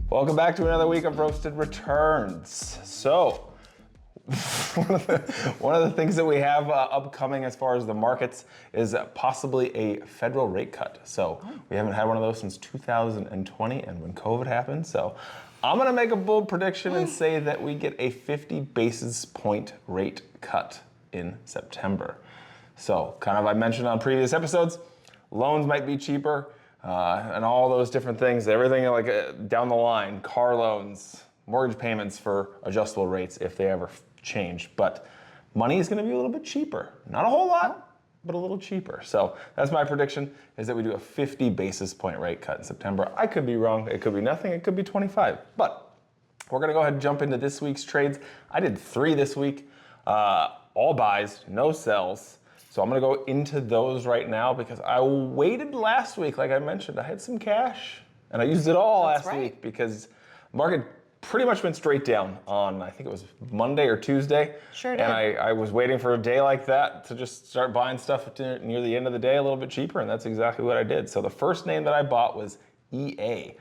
Welcome back to another week of Roasted Returns. So, one of the things that we have upcoming as far as the markets is possibly a federal rate cut. So, we haven't had one of those since 2020 and when COVID happened. So, I'm going to make a bold prediction and say that we get a 50 basis point rate cut in September. So, kind of I mentioned on previous episodes, loans might be cheaper. And all those different things, everything like down the line, car loans, mortgage payments for adjustable rates if they ever change. But money is going to be a little bit cheaper. Not a whole lot, but a little cheaper. So that's my prediction, is that we do a 50 basis point rate cut in September. I could be wrong. It could be nothing. It could be 25. But we're going to go ahead and jump into this week's trades. I did 3 this week, all buys, no sells. So I'm going to go into those right now because I waited last week. Like I mentioned, I had some cash and I used it all last week because the market pretty much went straight down on, I think it was Monday or Tuesday. Sure did. And I was waiting for a day like that to just start buying stuff near the end of the day a little bit cheaper, and that's exactly what I did. So the first name that I bought was EA.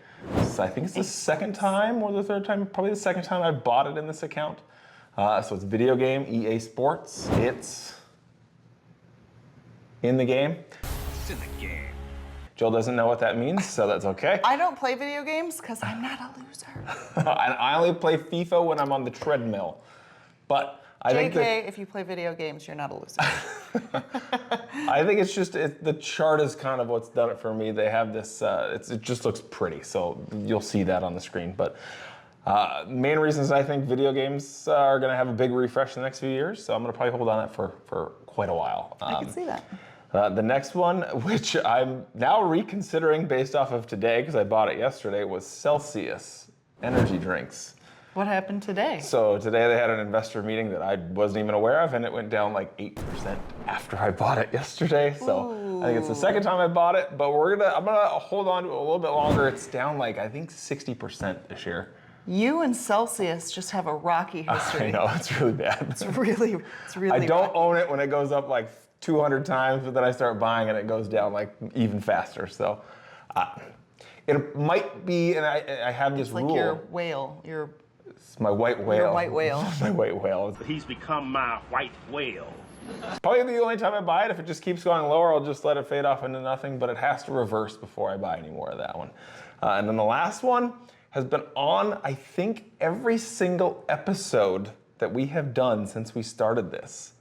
So I think it's the second time or the third time, probably the second time I bought it in this account. So it's video game, EA Sports. It's in the game. It's in the game. Jill doesn't know what that means, so that's okay. I don't play video games because I'm not a loser. And I only play FIFA when I'm on the treadmill. But I think that, if you play video games, you're not a loser. I think it's just the chart is kind of what's done it for me. They have this. It just looks pretty, so you'll see that on the screen. But main reasons I think video games are going to have a big refresh in the next few years, so I'm going to probably hold on it for quite a while. I can see that. The next one, which I'm now reconsidering based off of today, because I bought it yesterday, was Celsius energy drinks. What happened today? So today they had an investor meeting that I wasn't even aware of, and it went down like 8% after I bought it yesterday. So I think it's the second time I bought it, but I'm gonna hold on to it a little bit longer. It's down like I think 60% this year. You and Celsius just have a rocky history. I know, it's really bad. It's really I don't rocky. own it when it goes up like 200 times, but then I start buying and it goes down like even faster. So it might be, and I have this It's like rule. your whale, It's my white whale. Your white whale. My white whale. He's become my white whale. Probably the only time I buy it. If it just keeps going lower, I'll just let it fade off into nothing, but it has to reverse before I buy any more of that one. And then the last one has been on, I think, every single episode that we have done since we started this.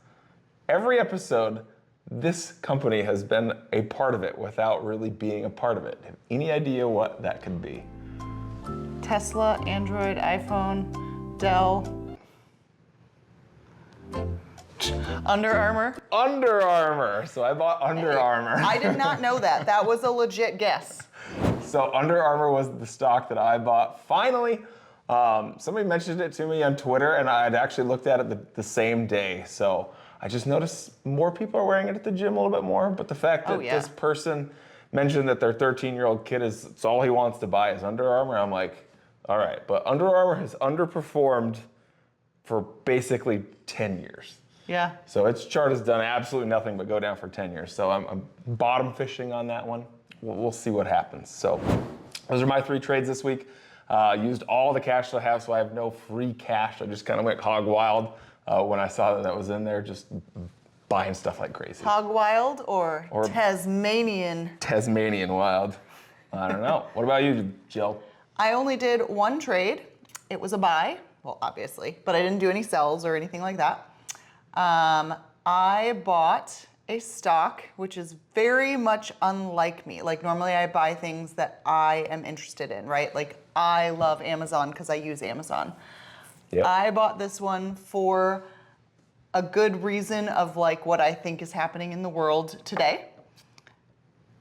Every episode, this company has been a part of it without really being a part of it. Have any idea what that could be? Tesla, Android, iPhone, Dell, Under Armour. Under Armour. So I bought Under Armour. I did not know that. That was a legit guess. So Under Armour was the stock that I bought. Finally, somebody mentioned it to me on Twitter, and I had actually looked at it the same day. So I just noticed more people are wearing it at the gym a little bit more. But the fact that this person mentioned that their 13-year-old kid it's all he wants to buy is Under Armour, I'm like, all right. But Under Armour has underperformed for basically 10 years. Yeah. So its chart has done absolutely nothing but go down for 10 years. So I'm bottom fishing on that one. We'll see what happens. So those are my 3 trades this week. Used all the cash that I have, so I have no free cash. I just kind of went hog wild when I saw that was in there, just buying stuff like crazy. Hog wild or Tasmanian? Tasmanian wild. I don't know. What about you, Jill? I only did 1 trade. It was a buy, well, obviously, but I didn't do any sells or anything like that. I bought a stock, which is very much unlike me. Like normally I buy things that I am interested in, right? Like I love Amazon because I use Amazon. Yep. I bought this one for a good reason of like what I think is happening in the world today,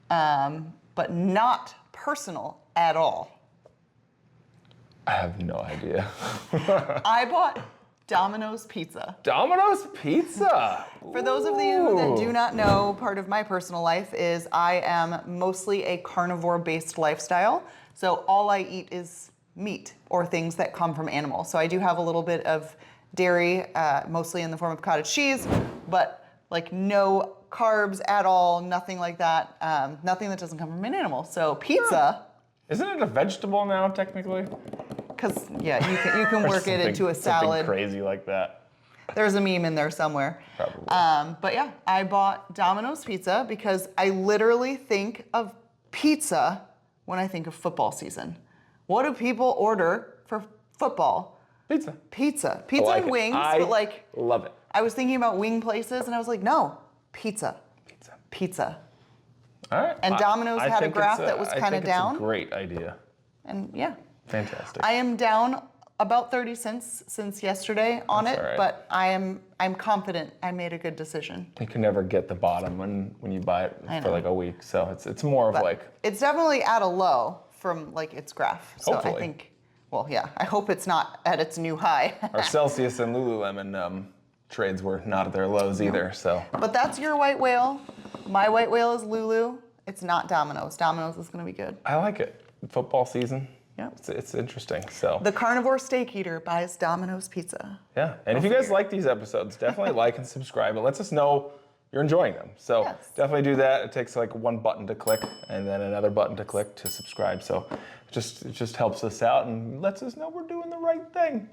but not personal at all. I have no idea. I bought Domino's Pizza. Domino's Pizza. For those of you that do not know, part of my personal life is I am mostly a carnivore-based lifestyle. So all I eat is meat or things that come from animals. So I do have a little bit of dairy, mostly in the form of cottage cheese, but like no carbs at all, nothing like that, nothing that doesn't come from an animal. So pizza Isn't it a vegetable now, technically? Because, yeah, you can Or work it into a something salad. crazy like that. There's a meme in there somewhere. Probably. But yeah, I bought Domino's Pizza because I literally think of pizza when I think of football season. What do people order for football? Pizza. Pizza. I Pizza like and it. wings, I but like, love it. I was thinking about wing places and I was like, no, pizza. Pizza. Pizza. All right. And Domino's had a think graph it's that was I kinda think down. It's a great idea. And yeah, Fantastic. I am down about 30 cents since yesterday on That's it, all right. but I'm confident I made a good decision. You can never get the bottom when you buy it I for know. like a week. So it's more of But like, it's definitely at a low from like its graph. So Hopefully. I think, well, yeah, I hope it's not at its new high. our Celsius and Lululemon trades were not at their lows either. So But that's your white whale. My white whale is Lulu. It's not Domino's. Domino's is going to be good. I like it. Football season. Yeah. It's interesting. So The carnivore steak eater buys Domino's pizza. yeah. And if you guys like these episodes, definitely like and subscribe. It lets us know you're enjoying them. So Yes. definitely do that. It takes like one button to click and then another button to click to subscribe. So it just helps us out and lets us know we're doing the right thing.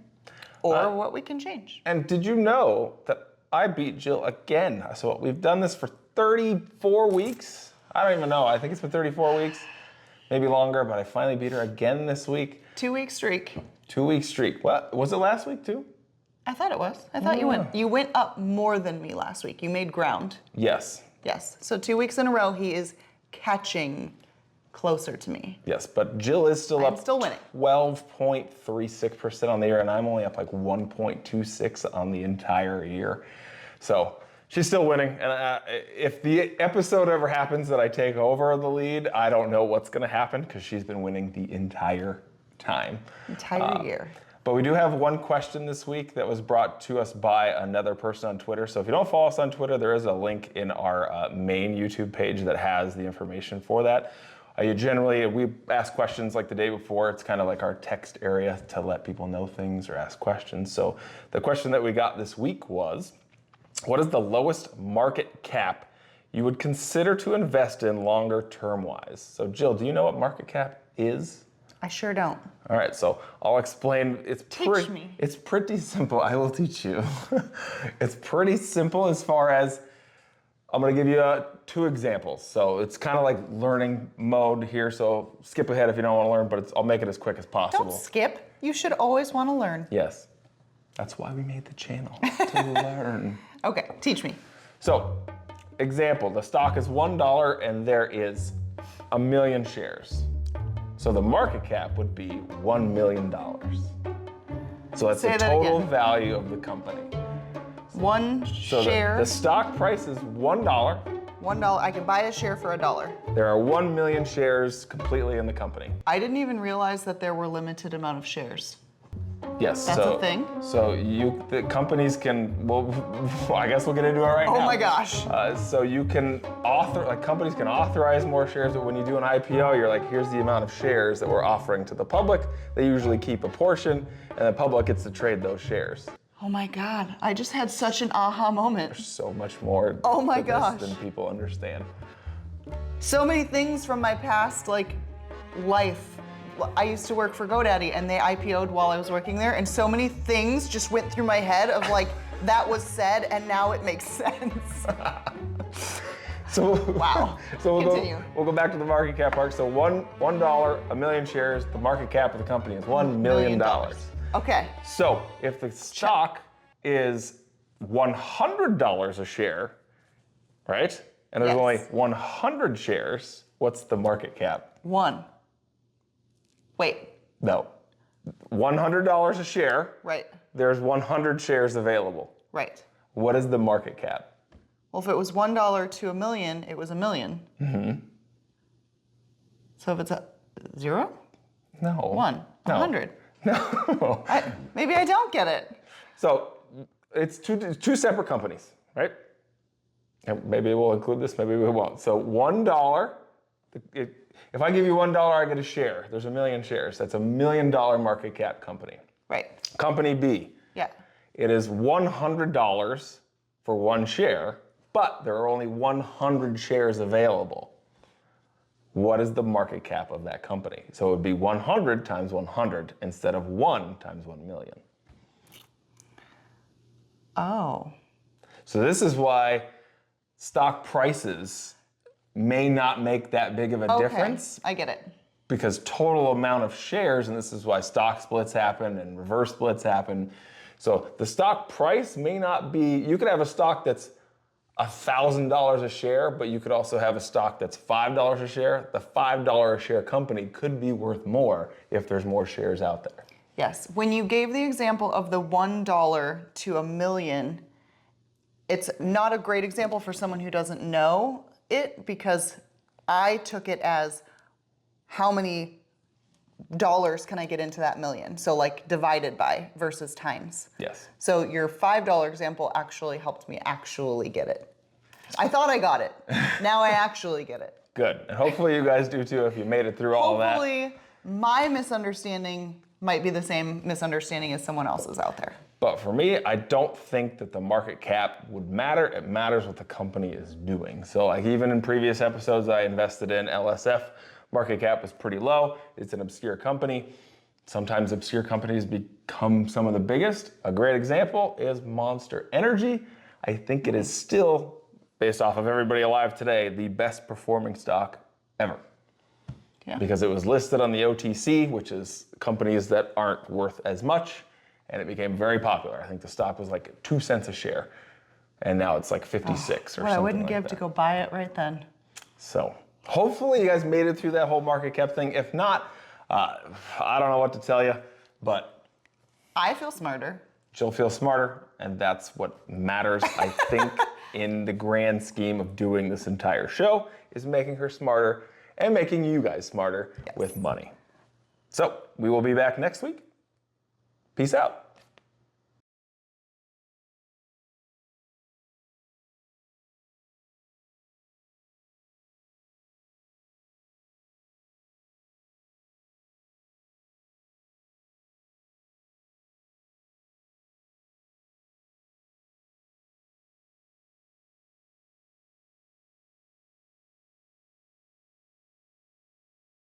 Or what we can change. And did you know that I beat Jill again? So we've done this for 34 weeks. I don't even know. I think it's been 34 weeks, maybe longer, but I finally beat her again this week. 2-week streak. 2-week streak. What? Was it last week too? I thought it was. I thought you went up more than me last week. You made ground. Yes. Yes. So 2 weeks in a row, he is catching closer to me. Yes, but Jill is still I'm up still winning. 12.36% on the year, and I'm only up like 1.26 on the entire year. So she's still winning. And if the episode ever happens that I take over the lead, I don't know what's going to happen because she's been winning the entire time. Entire year. But we do have one question this week that was brought to us by another person on Twitter. So if you don't follow us on Twitter, there is a link in our main YouTube page that has the information for that. We ask questions like the day before. It's kind of like our text area to let people know things or ask questions. So the question that we got this week was, what is the lowest market cap you would consider to invest in longer term wise? So Jill, do you know what market cap is? I sure don't. All right, so I'll explain. Teach me. It's pretty simple. I will teach you. It's pretty simple as far as I'm going to give you 2 examples. So it's kind of like learning mode here. So skip ahead if you don't want to learn, but I'll make it as quick as possible. Don't skip. You should always want to learn. Yes, that's why we made the channel, to learn. Okay, teach me. So, example, the stock is $1 and there is 1 million shares. So the market cap would be $1 million. So that's Say the that total again. value of the company. One So share, the stock price is $1. $1. I can buy a share for $1. There are 1 million shares completely in the company. I didn't even realize that there were limited amount of shares. Yes. That's a thing? So the companies can, well, I guess we'll get into it right now. Oh my gosh. So you can companies can authorize more shares, but when you do an IPO, you're like, here's the amount of shares that we're offering to the public. They usually keep a portion, and the public gets to trade those shares. Oh my God. I just had such an aha moment. So much more Oh my to this gosh. than people understand. So many things from my past, like life. I used to work for GoDaddy and they IPO'd while I was working there, and so many things just went through my head of like, that was said and now it makes sense. So Wow. So Continue. we'll go back to the market cap part. So $1, 1 million shares. The market cap of the company is $1 million. Okay. So if the stock is $100 a share, right? And there's Yes. only 100 shares, what's the market cap? 1. Wait. No. $100 a share. Right. There's 100 shares available. Right. What is the market cap? Well, if it was $1 to $1 million, it was $1 million. Mm-hmm. So if it's a 0? No. 1. No. 100. No. Maybe I don't get it. So it's two separate companies, right? And maybe we'll include this, maybe we won't. So $1, if I give you $1, I get a share. There's 1 million shares. That's $1 million market cap company. Right. Company B, Yeah. it is $100 for 1 share, but there are only 100 shares available. what is the market cap of that company? So it would be 100 times 100 instead of 1 times 1 million. Oh. So this is why stock prices may not make that big of a difference. I get it. Because total amount of shares, and this is why stock splits happen and reverse splits happen. So the stock price may not be, you could have a stock that's $1,000 a share, but you could also have a stock that's $5 a share. The $5 a share company could be worth more if there's more shares out there. Yes. When you gave the example of the $1 to a million, it's not a great example for someone who doesn't know it, because I took it as how many dollars can I get into that million? So like divided by versus times. Yes. So your $5 example actually helped me actually get it. I thought I got it. Now I actually get it. Good. And hopefully you guys do too if you made it through all of that. Hopefully my misunderstanding might be the same misunderstanding as someone else's out there. But for me, I don't think that the market cap would matter. It matters what the company is doing. So like even in previous episodes I invested in, LSF, market cap is pretty low. It's an obscure company. Sometimes obscure companies become some of the biggest. A great example is Monster Energy. I think it is still, based off of everybody alive today, the best performing stock ever. Yeah. Because it was listed on the OTC, which is companies that aren't worth as much, and it became very popular. I think the stock was like 2 cents a share, and now it's like 56 or something. What I wouldn't like give that. to go buy it right then. So hopefully you guys made it through that whole market cap thing. If not, I don't know what to tell you, but I feel smarter. she'll feel smarter, and that's what matters, I think, in the grand scheme of doing this entire show, is making her smarter and making you guys smarter with money. So we will be back next week. Peace out.